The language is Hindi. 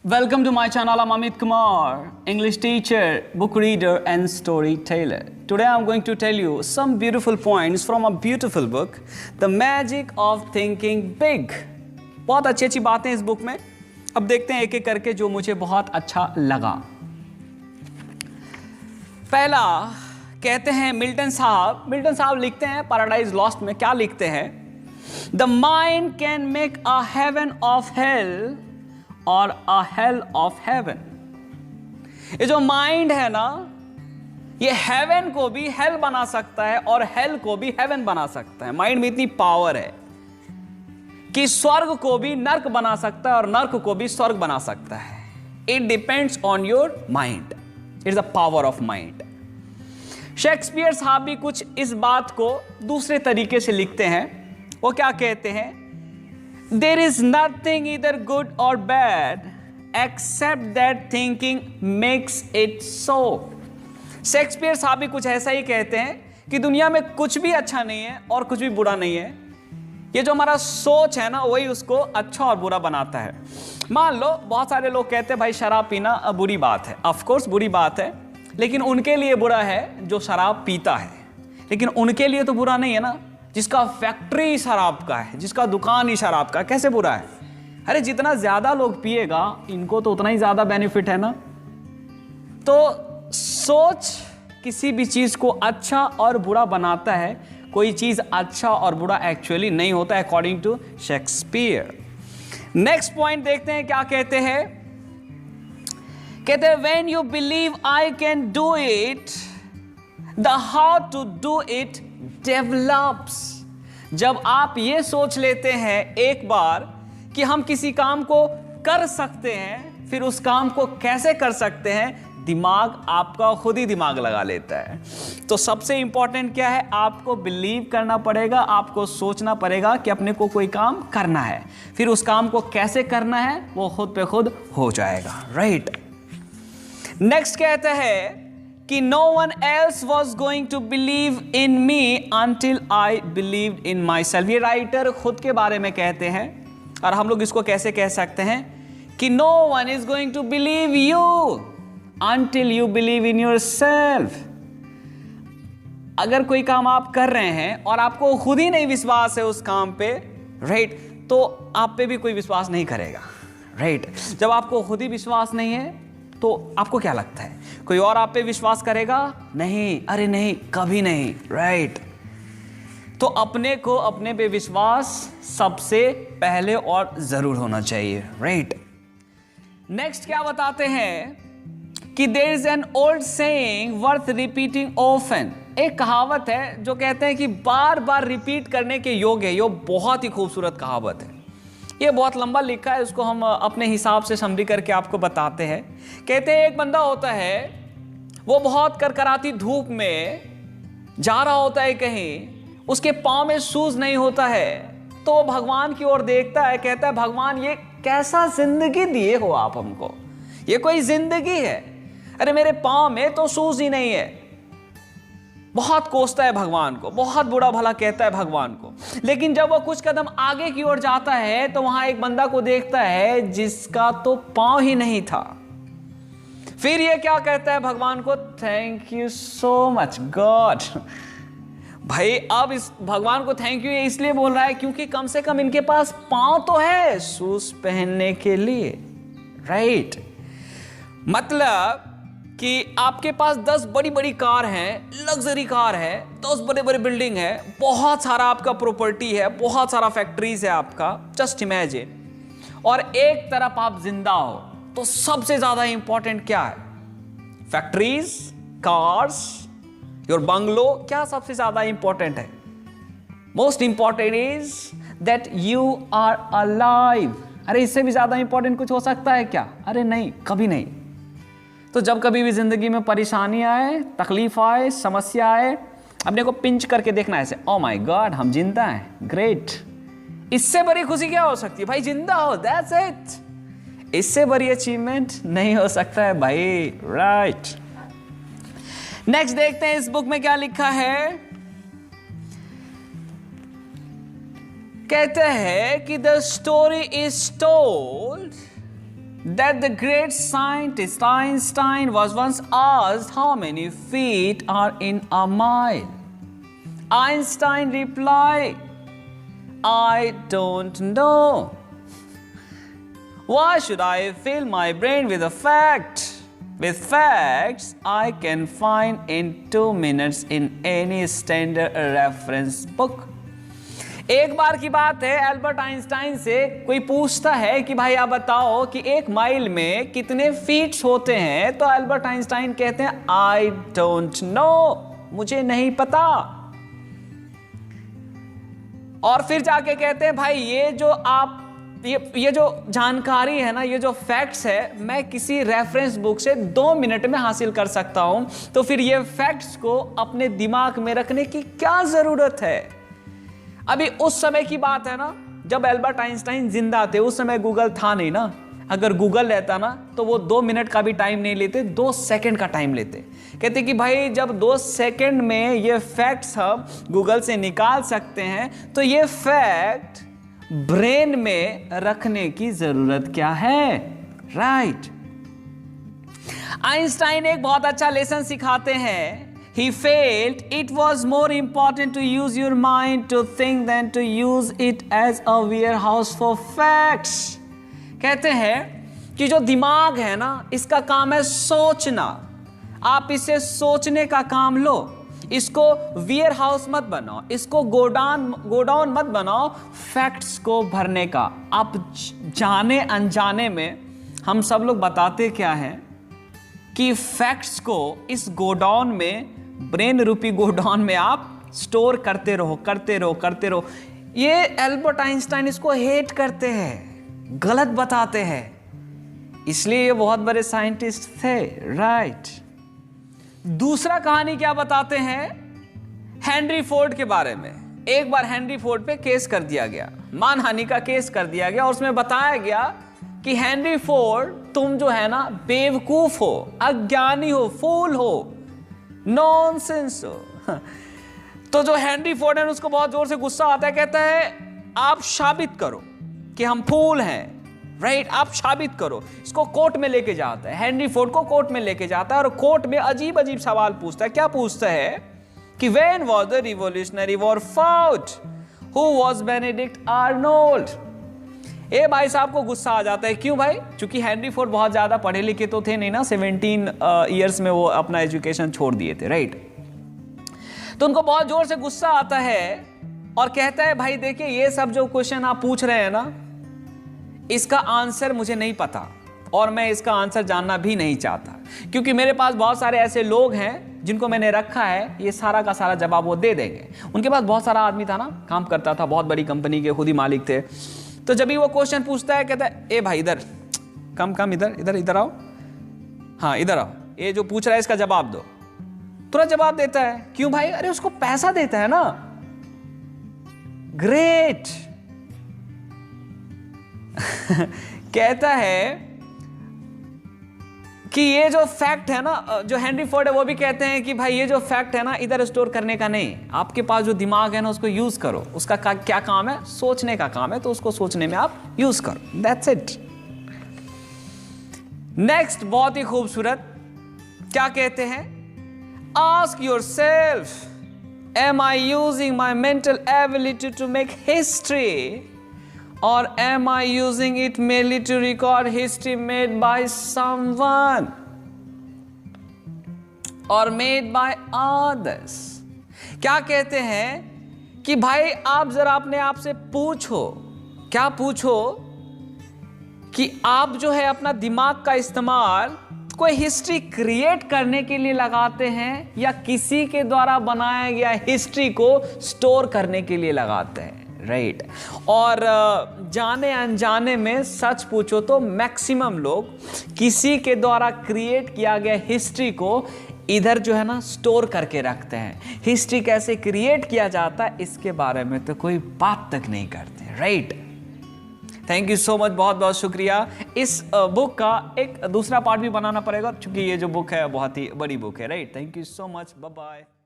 Welcome to my channel. I'm Amit Kumar, English teacher, book reader and storyteller. Today I'm going to tell you some beautiful points from a beautiful book, The Magic of Thinking Big. बहुत अच्छी अच्छी बातें इस बुक में. अब देखते हैं एक एक करके जो मुझे बहुत अच्छा लगा. पहला कहते हैं मिल्टन साहब लिखते हैं पैराडाइज लॉस्ट में क्या लिखते हैं? The mind can make a heaven of hell और a hell of heaven. ये जो माइंड है ना, ये हेवन को भी हेल बना सकता है और हेल को भी हेवन बना सकता है. माइंड में इतनी पावर है कि स्वर्ग को भी नर्क बना सकता है और नर्क को भी स्वर्ग बना सकता है. It depends on your mind. It's the power of mind. Shakespeare साहब भी कुछ इस बात को दूसरे तरीके से लिखते हैं. वो क्या कहते हैं? There is nothing either good or bad except that thinking makes it so. Shakespeare साहब भी कुछ ऐसा ही कहते हैं कि दुनिया में कुछ भी अच्छा नहीं है और कुछ भी बुरा नहीं है. ये जो हमारा सोच है ना, वही उसको अच्छा और बुरा बनाता है. मान लो बहुत सारे लोग कहते हैं भाई शराब पीना बुरी बात है. ऑफ कोर्स बुरी बात है, लेकिन उनके लिए बुरा है जो शराब पीता है. लेकिन उनके लिए तो बुरा नहीं है ना जिसका फैक्ट्री शराब का है, जिसका दुकान ही शराब का. कैसे बुरा है? अरे जितना ज्यादा लोग पिएगा इनको तो उतना ही ज्यादा बेनिफिट है ना. तो सोच किसी भी चीज को अच्छा और बुरा बनाता है. कोई चीज अच्छा और बुरा एक्चुअली नहीं होता है according to Shakespeare. Next point देखते हैं क्या कहते हैं. कहते हैं when you believe I can do it the how to do it develops. जब आप ये सोच लेते हैं एक बार कि हम किसी काम को कर सकते हैं, फिर उस काम को कैसे कर सकते हैं, दिमाग आपका खुद ही दिमाग लगा लेता है. तो सबसे इंपॉर्टेंट क्या है? आपको बिलीव करना पड़ेगा, आपको सोचना पड़ेगा कि अपने को कोई काम करना है. फिर उस काम को कैसे करना है वो खुद पे खुद हो जाएगा. राइट. नेक्स्ट कहता है कि no one else was going to believe in me until I believed in myself. ये राइटर खुद के बारे में कहते हैं. और हम लोग इसको कैसे कह सकते हैं कि no one is going to believe you until you believe in yourself. अगर कोई काम आप कर रहे हैं और आपको खुद ही नहीं विश्वास है उस काम पे, राइट, तो आप पे भी कोई विश्वास नहीं करेगा. राइट. जब आपको खुद ही विश्वास नहीं है तो आपको क्या लगता है कोई और आप पे विश्वास करेगा? नहीं. अरे नहीं, कभी नहीं. राइट. तो अपने को अपने पे विश्वास सबसे पहले और जरूर होना चाहिए. राइट. नेक्स्ट क्या बताते हैं कि there is an old saying worth repeating often. एक कहावत है जो कहते हैं कि बार बार रिपीट करने के योग्य है. ये बहुत ही खूबसूरत कहावत है. ये बहुत लंबा लिखा है, उसको हम अपने हिसाब से समरी करके आपको बताते हैं. कहते हैं एक बंदा होता है, वो बहुत करकराती धूप में जा रहा होता है कहीं, उसके पाँव में शूज नहीं होता है, तो वो भगवान की ओर देखता है, कहता है भगवान ये कैसा जिंदगी दिए हो आप हमको, ये कोई जिंदगी है? अरे मेरे पाँव में तो शूज ही नहीं है. बहुत कोसता है भगवान को, बहुत बुरा भला कहता है भगवान को. लेकिन जब वो कुछ कदम आगे की ओर जाता है तो वहां एक बंदा को देखता है जिसका तो पांव ही नहीं था. फिर ये क्या कहता है भगवान को? Thank you so much God. भाई अब इस भगवान को थैंक यू इसलिए बोल रहा है क्योंकि कम से कम इनके पास पांव तो है शूज पहनने के लिए. राइट. मतलब कि आपके पास 10 बड़ी बड़ी कार हैं, लग्जरी कार है, 10 बड़े बड़े बिल्डिंग है, बहुत सारा आपका प्रॉपर्टी है, बहुत सारा फैक्ट्रीज है आपका. Just imagine. और एक तरफ आप जिंदा हो, तो सबसे ज्यादा इंपॉर्टेंट क्या है? Factories, cars, your bungalow. क्या सबसे ज्यादा इंपॉर्टेंट है? Most important is that you are alive. अरे इससे भी ज्यादा इंपॉर्टेंट कुछ हो सकता है क्या? अरे नहीं, कभी नहीं. तो जब कभी भी जिंदगी में परेशानी आए, तकलीफ आए, समस्या आए, अपने को पिंच करके देखना है ऐसे, ओ माय गॉड हम जिंदा हैं. ग्रेट. इससे बड़ी खुशी क्या हो सकती है भाई? जिंदा हो, दैट्स इट. इससे बड़ी अचीवमेंट नहीं हो सकता है भाई. राइट. नेक्स्ट देखते हैं इस बुक में क्या लिखा है. कहते हैं कि the story is told that the great scientist Einstein was once asked how many feet are in a mile. Einstein replied, I don't know. Why should I fill my brain with a fact? With facts I can find in 2 minutes in any standard reference book. एक बार की बात है, एल्बर्ट आइंस्टाइन से कोई पूछता है कि भाई आप बताओ कि 1 माइल में कितने फीट्स होते हैं, तो एल्बर्ट आइंस्टाइन कहते हैं आई डोंट नो, मुझे नहीं पता। और फिर जाके कहते हैं भाई ये जो जानकारी है ना, ये जो फैक्ट्स है, मैं किसी रेफरेंस बुक से 2 मिनट में हासिल कर सकता हूं, तो फिर ये फैक्ट्स को अपने दिमाग में रखने की क्या जरूरत है। अभी उस समय की बात है ना, जब एल्बर्ट आइंस्टाइन जिंदा थे, उस समय गूगल था नहीं ना। अगर गूगल रहता ना तो वो 2 मिनट का भी टाइम नहीं लेते, 2 सेकंड का टाइम लेते। कहते कि भाई जब 2 सेकंड में ये फैक्ट्स हम गूगल से निकाल सकते हैं, तो ये फैक्ट ब्रेन में रखने की जरूरत क्या है, राइट। आइंस्टाइन एक बहुत अच्छा लेसन सिखाते हैं। He felt it was more important to use your mind to think than to use it as a warehouse for facts. कहते हैं कि जो दिमाग है ना, इसका काम है सोचना। आप इसे सोचने का काम लो, इसको वेयर हाउस मत बनाओ, इसको गोडाउन मत बनाओ फैक्ट्स को भरने का। आप जाने अनजाने में हम सब लोग बताते क्या है कि फैक्ट्स को इस गोडाउन में, ब्रेन रूपी गोडाउन में आप स्टोर करते रहो। ये एल्बर्ट आइंस्टाइन इसको हेट करते हैं, गलत बताते हैं, इसलिए ये बहुत बड़े साइंटिस्ट थे, राइट। दूसरा कहानी क्या बताते हैं, हेनरी फोर्ड के बारे में। एक बार हेनरी फोर्ड पे केस कर दिया गया, मानहानि का केस कर दिया गया, और उसमें बताया गया कि हेनरी फोर्ड तुम जो है ना बेवकूफ हो, अज्ञानी हो, फूल हो, नॉनसेंस हो। तो जो हेनरी फोर्ड है उसको बहुत जोर से गुस्सा आता है, कहता है आप साबित करो कि हम फूल हैं, राइट, आप साबित करो। इसको कोर्ट में लेके जाता है, हेनरी फोर्ड को कोर्ट में लेके जाता है, और कोर्ट में अजीब अजीब सवाल पूछता है। क्या पूछता है कि when was the Revolutionary War fought, who was Benedict Arnold. ए भाई साहब को गुस्सा आ जाता है। क्यों भाई? क्योंकि हेनरी फोर्ड बहुत ज्यादा पढ़े लिखे तो थे नहीं ना, 17 ईयर्स में वो अपना एजुकेशन छोड़ दिए थे, राइट। तो उनको बहुत जोर से गुस्सा आता है और कहता है भाई देखिए ये सब जो क्वेश्चन आप पूछ रहे हैं ना, इसका आंसर मुझे नहीं पता, और मैं इसका आंसर जानना भी नहीं चाहता, क्योंकि मेरे पास बहुत सारे ऐसे लोग हैं जिनको मैंने रखा है, ये सारा का सारा जवाब वो दे देंगे। उनके पास बहुत सारा आदमी था ना, काम करता था, बहुत बड़ी कंपनी के खुद ही मालिक थे। तो जब भी वो क्वेश्चन पूछता है, कहता है ए भाई इधर कम इधर आओ, हाँ इधर आओ, ये जो पूछ रहा है इसका जवाब दो। तुरंत जवाब देता है। क्यों भाई? अरे उसको पैसा देता है ना। ग्रेट। कहता है कि ये जो फैक्ट है ना, जो हेनरी फोर्ड है वो भी कहते हैं कि भाई ये जो फैक्ट है ना इधर स्टोर करने का नहीं, आपके पास जो दिमाग है ना उसको यूज करो। उसका क्या काम है? सोचने का काम है, तो उसको सोचने में आप यूज करो। That's it. नेक्स्ट बहुत ही खूबसूरत, क्या कहते हैं? Ask yourself, am I using my mental ability to make history, or am I using it merely to record history made by someone or made by others? क्या कहते हैं कि भाई आप जरा अपने आप से पूछो, क्या पूछो कि आप जो है अपना दिमाग का इस्तेमाल कोई हिस्ट्री क्रिएट करने के लिए लगाते हैं या किसी के द्वारा बनाया गया हिस्ट्री को स्टोर करने के लिए लगाते हैं, राइट। और जाने अनजाने में सच पूछो तो मैक्सिमम लोग किसी के द्वारा क्रिएट किया गया हिस्ट्री को इधर जो है ना स्टोर करके रखते हैं। हिस्ट्री कैसे क्रिएट किया जाता है इसके बारे में तो कोई बात तक नहीं करते, right. Thank you so much, बहुत बहुत शुक्रिया। इस बुक का एक दूसरा पार्ट भी बनाना पड़ेगा क्योंकि ये जो बुक है बहुत ही बड़ी बुक है, right. Thank you so much, bye bye.